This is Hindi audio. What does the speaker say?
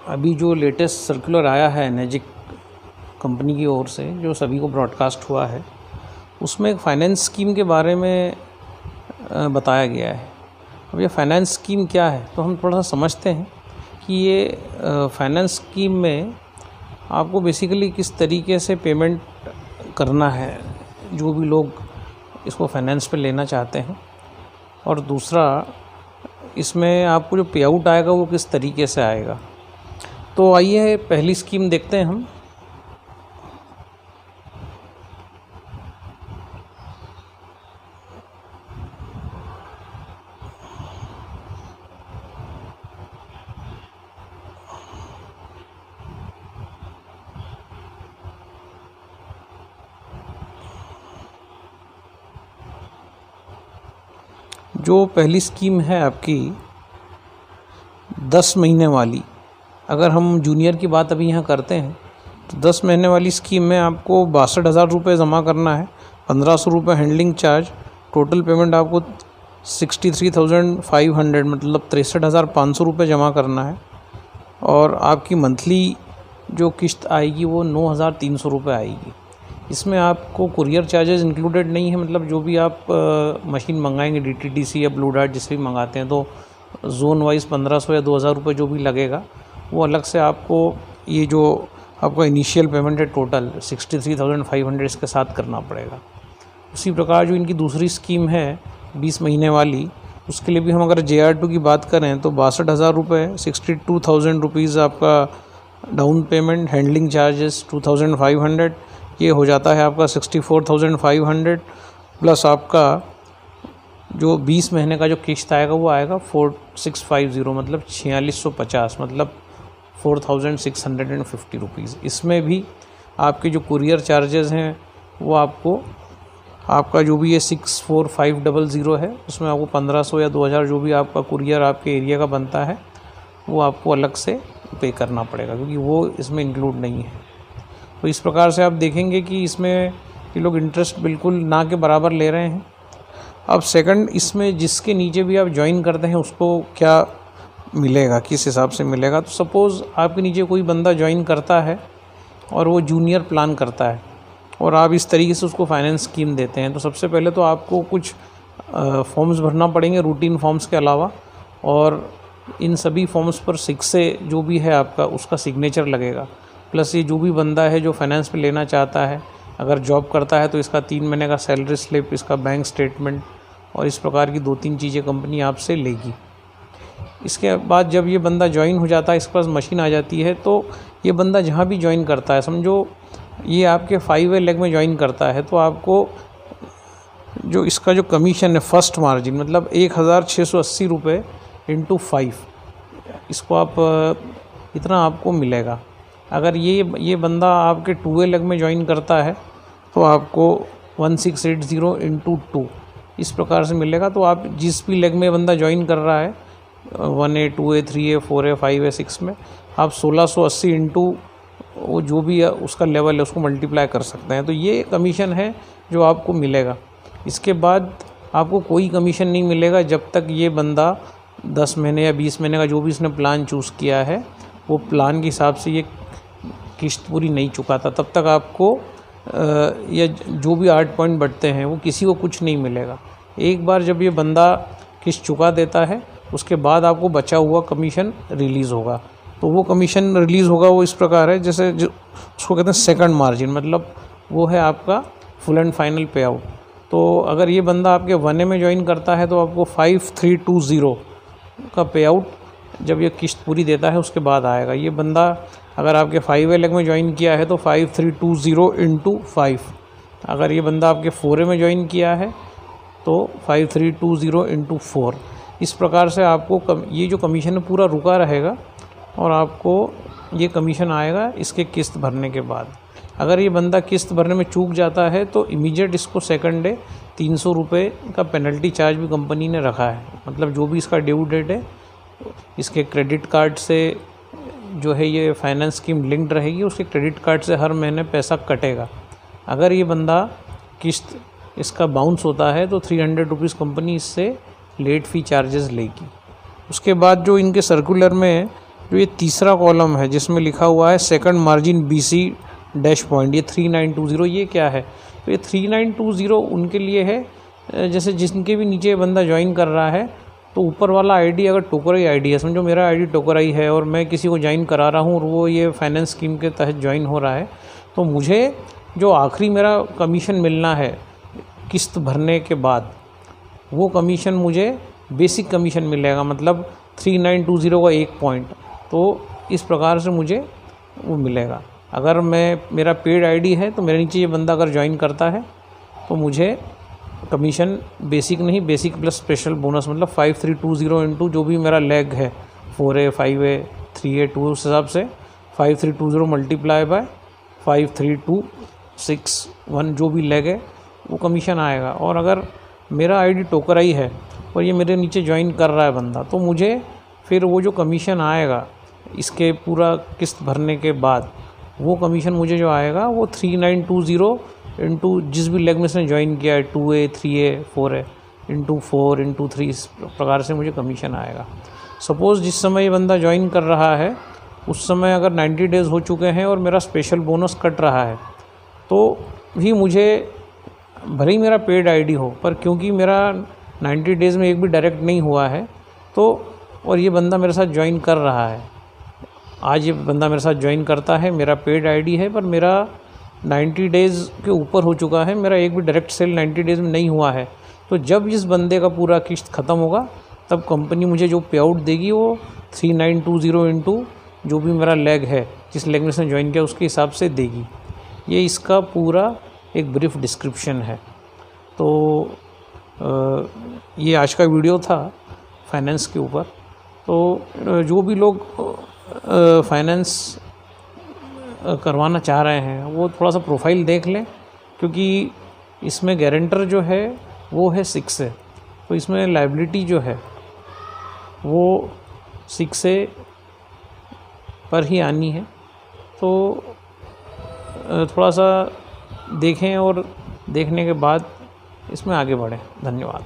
अभी जो लेटेस्ट सर्कुलर आया है एनेजिक कंपनी की ओर से, जो सभी को ब्रॉडकास्ट हुआ है, उसमें एक फ़ाइनेंस स्कीम के बारे में बताया गया है। अब ये फ़ाइनेंस स्कीम क्या है, तो हम थोड़ा सा समझते हैं कि ये फ़ाइनेंस स्कीम में आपको बेसिकली किस तरीके से पेमेंट करना है, जो भी लोग इसको फाइनेंस पे लेना चाहते हैं, और दूसरा इसमें आपको जो पे आउट आएगा वो किस तरीके से आएगा। तो आइए पहली स्कीम देखते हैं हम। जो पहली स्कीम है आपकी 10 महीने वाली, अगर हम जूनियर की बात अभी यहाँ करते हैं तो 10 महीने वाली स्कीम में आपको 62,000 रुपये जमा करना है, 1,500 रुपये हैंडलिंग चार्ज, टोटल पेमेंट आपको 63,500 मतलब 63,500 रुपये जमा करना है, और आपकी मंथली जो किस्त आएगी वो 9,300 रुपये आएगी। इसमें आपको कुरियर चार्जेस इंक्लूडेड नहीं है, मतलब जो भी आप मशीन मंगाएंगे DTDC या ब्लू डार्ट जिससे भी मंगाते हैं, तो जोन वाइज 1,500 या 2,000 रुपये जो भी लगेगा वो अलग से आपको, ये जो आपका इनिशियल पेमेंट है टोटल 63,500 इसके साथ करना पड़ेगा। उसी प्रकार जो इनकी दूसरी स्कीम है 20 महीने वाली, उसके लिए भी हम अगर JR2 की बात करें तो 62,000 रुपये, 62,000 रुपीज़ आपका डाउन पेमेंट, हैंडलिंग चार्जेस 2,500, ये हो जाता है आपका 64,500, प्लस आपका जो 20 महीने का जो किस्त आएगा वो आएगा 4,650 मतलब 4,650 मतलब 4,650 रुपीज़। इसमें भी आपके जो कुरियर चार्जेस हैं वो आपका जो भी ये 64,500 है, उसमें आपको 1,500 या 2,000 जो भी आपका कुरियर आपके एरिया का बनता है वो आपको अलग से पे करना पड़ेगा, क्योंकि वो इसमें इंक्लूड नहीं है। तो इस प्रकार से आप देखेंगे कि इसमें ये लोग इंटरेस्ट बिल्कुल ना के बराबर ले रहे हैं। अब सेकंड, इसमें जिसके नीचे भी आप ज्वाइन करते हैं उसको क्या मिलेगा, किस हिसाब से मिलेगा। तो सपोज़ आपके नीचे कोई बंदा ज्वाइन करता है और वो जूनियर प्लान करता है और आप इस तरीके से उसको फाइनेंस स्कीम देते हैं, तो सबसे पहले तो आपको कुछ फॉर्म्स भरना पड़ेंगे रूटीन फॉर्म्स के अलावा, और इन सभी फॉर्म्स पर 6 से जो भी है आपका उसका सिग्नेचर लगेगा। प्लस ये जो भी बंदा है जो फाइनेंस पे लेना चाहता है, अगर जॉब करता है तो इसका 3 महीने का सैलरी स्लिप, इसका बैंक स्टेटमेंट और इस प्रकार की 2-3 चीज़ें कंपनी आपसे लेगी। इसके बाद जब ये बंदा ज्वाइन हो जाता है, इसके पास मशीन आ जाती है, तो ये बंदा जहाँ भी ज्वाइन करता है, समझो ये आपके 5 लेग में ज्वाइन करता है, तो आपको जो इसका जो कमीशन है फर्स्ट मार्जिन मतलब 1,680 रुपये इंटू 5, इसको आप इतना आपको मिलेगा। अगर ये बंदा आपके 2 लेग में ज्वाइन करता है तो आपको 1,680 इंटू 2 इस प्रकार से मिलेगा। तो आप जिस भी लेग में बंदा ज्वाइन कर रहा है 1A 2A 3A 4A 5A 6 में, आप 1,680 इंटू वो जो भी है उसका लेवल है उसको मल्टीप्लाई कर सकते हैं। तो ये कमीशन है जो आपको मिलेगा। इसके बाद आपको कोई कमीशन नहीं मिलेगा जब तक ये बंदा 10 महीने या 20 महीने का जो भी इसने प्लान चूज़ किया है वो प्लान के हिसाब से ये किस्त पूरी नहीं चुकाता, तब तक आपको या जो भी 8 पॉइंट बढ़ते हैं वो किसी को कुछ नहीं मिलेगा। एक बार जब ये बंदा किस्त चुका देता है उसके बाद आपको बचा हुआ कमीशन रिलीज़ होगा। तो वो कमीशन रिलीज़ होगा वो इस प्रकार है, जैसे जो उसको कहते हैं सेकंड मार्जिन, मतलब वो है आपका फुल एंड फाइनल पे आउट। तो अगर ये बंदा आपके 1A में ज्वाइन करता है तो आपको 5,320 का पे आउट जब ये किस्त पूरी देता है उसके बाद आएगा। ये बंदा अगर आपके 5A लेग में ज्वाइन किया है तो 5,320 इंटू 5, अगर ये बंदा आपके 4A में ज्वाइन किया है तो 5,320 इंटू 4। इस प्रकार से आपको ये जो कमीशन है पूरा रुका रहेगा और आपको ये कमीशन आएगा इसके किस्त भरने के बाद। अगर ये बंदा किस्त भरने में चूक जाता है तो इमीडिएट इसको सेकंड डे 300 रुपये का पेनल्टी चार्ज भी कंपनी ने रखा है। मतलब जो भी इसका ड्यू डेट है इसके क्रेडिट कार्ड से जो है ये फाइनेंस स्कीम लिंक्ड रहेगी, उसके क्रेडिट कार्ड से हर महीने पैसा कटेगा। अगर ये बंदा किस्त इसका बाउंस होता है तो 300 रुपीज़ कंपनी इससे लेट फ़ी चार्जेस लेगी। उसके बाद जो इनके सर्कुलर में जो ये तीसरा कॉलम है जिसमें लिखा हुआ है second margin BC dash point, ये 3920, ये क्या है? तो ये 3920 उनके लिए है जैसे जिनके भी नीचे बंदा ज्वाइन कर रहा है तो ऊपर वाला आईडी अगर टोकराई आईडी है, समझो मेरा आईडी टोकराई है और मैं किसी को ज्वाइन करा रहा हूँ और वो ये फाइनेंस स्कीम के तहत ज्वाइन हो रहा है, तो मुझे जो आखिरी मेरा कमीशन मिलना है किस्त भरने के बाद, वो कमीशन मुझे बेसिक कमीशन मिलेगा, मतलब 3920 का 1 पॉइंट। तो इस प्रकार से मुझे वो मिलेगा। अगर मेरा पेड आईडी है तो मेरे नीचे ये बंदा अगर ज्वाइन करता है तो मुझे कमीशन बेसिक नहीं, बेसिक प्लस स्पेशल बोनस, मतलब 5320 इंटू जो भी मेरा लेग है 4A 5A 3A 2, उस हिसाब से 5320 मल्टीप्लाई बाय 53261 जो भी लेग है वो कमीशन आएगा। और अगर मेरा आईडी टोकराई है और ये मेरे नीचे ज्वाइन कर रहा है बंदा, तो मुझे फिर वो जो कमीशन आएगा इसके पूरा किस्त भरने के बाद, वो कमीशन मुझे जो आएगा वो 3920 इंटू जिस भी लेग में इसने ज्वाइन किया है 2A 3A 4A into 4 into 3, इस प्रकार से मुझे कमीशन आएगा। सपोज़ जिस समय ये बंदा ज्वाइन कर रहा है उस समय अगर 90 डेज़ हो चुके हैं और मेरा स्पेशल बोनस कट रहा है तो भी मुझे, भले ही मेरा पेड आईडी हो, पर क्योंकि मेरा 90 डेज़ में एक भी डायरेक्ट नहीं हुआ है तो, और ये बंदा मेरे साथ ज्वाइन कर रहा है, आज ये बंदा मेरे साथ ज्वाइन करता है, मेरा पेड आईडी है, पर मेरा 90 डेज़ के ऊपर हो चुका है, मेरा एक भी डायरेक्ट सेल 90 डेज़ में नहीं हुआ है, तो जब इस बंदे का पूरा किस्त ख़त्म होगा तब कंपनी मुझे जो पे आउट देगी वो 3920 इंटू जो भी मेरा लेग है, जिस लेग में इसने ज्वाइन किया उसके हिसाब से देगी। ये इसका पूरा एक ब्रीफ डिस्क्रिप्शन है। तो ये आज का वीडियो था फाइनेंस के ऊपर। तो जो भी लोग फाइनेंस करवाना चाह रहे हैं वो थोड़ा सा प्रोफाइल देख लें, क्योंकि इसमें गारंटर जो है वो है 6A, तो इसमें लायबिलिटी जो है वो 6A पर ही आनी है। तो थोड़ा सा देखें और देखने के बाद इसमें आगे बढ़ें। धन्यवाद।